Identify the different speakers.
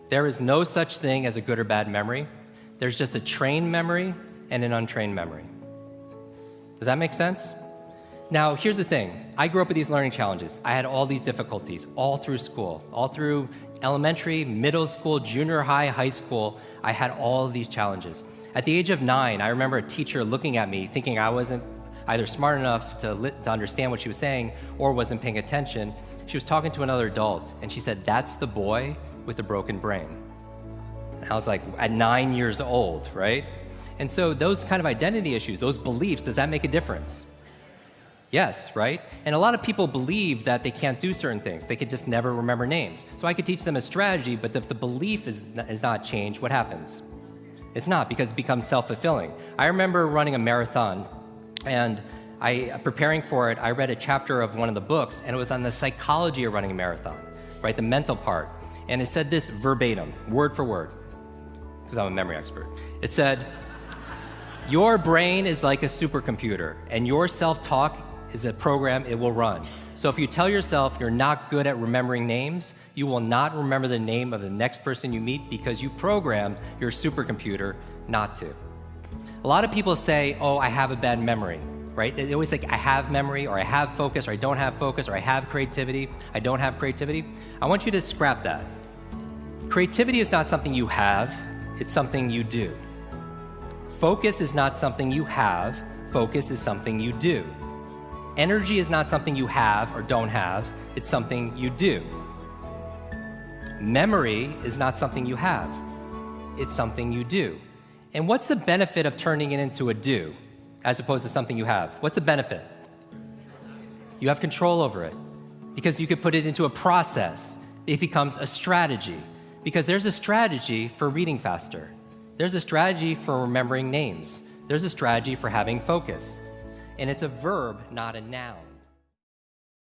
Speaker 1: There is no such thing as a good or bad memory. There's just a trained memory and an untrained memory. Does that make sense? Now, here's the thing. I grew up with these learning challenges. I had all these difficulties all through school, all through elementary, middle school, junior high, high school. I had all of these challenges. At the age of 9, I remember a teacher looking at me thinking I wasn't either smart enough to understand what she was saying or wasn't paying attention. She was talking to another adult, and she said, "That's the boy with the broken brain." And I was like, at 9 years old, right? And so those kind of identity issues, those beliefs, does that make a difference? Yes, right? And a lot of people believe that they can't do certain things. They could just never remember names. So I could teach them a strategy, but if the belief is not changed, what happens? It's not, because it becomes self-fulfilling. I remember running a marathon, and preparing for it, I read a chapter of one of the books, and it was on the psychology of running a marathon, right? The mental part. And it said this verbatim, word for word, because I'm a memory expert. It said, "Your brain is like a supercomputer, and your self-talk is a program it will run. So if you tell yourself you're not good at remembering names, you will not remember the name of the next person you meet because you programmed your supercomputer not to." A lot of people say, "Oh, I have a bad memory," right? They always think, "I have memory," or "I have focus," or "I don't have focus," or "I have creativity," "I don't have creativity." I want you to scrap that. Creativity is not something you have, it's something you do. Focus is not something you have, focus is something you do. Energy is not something you have or don't have, it's something you do. Memory is not something you have, it's something you do. And what's the benefit of turning it into a do, as opposed to something you have? What's the benefit? You have control over it, because you could put it into a process. It becomes a strategy, because there's a strategy for reading faster. There's a strategy for remembering names. There's a strategy for having focus. And it's a verb, not a noun.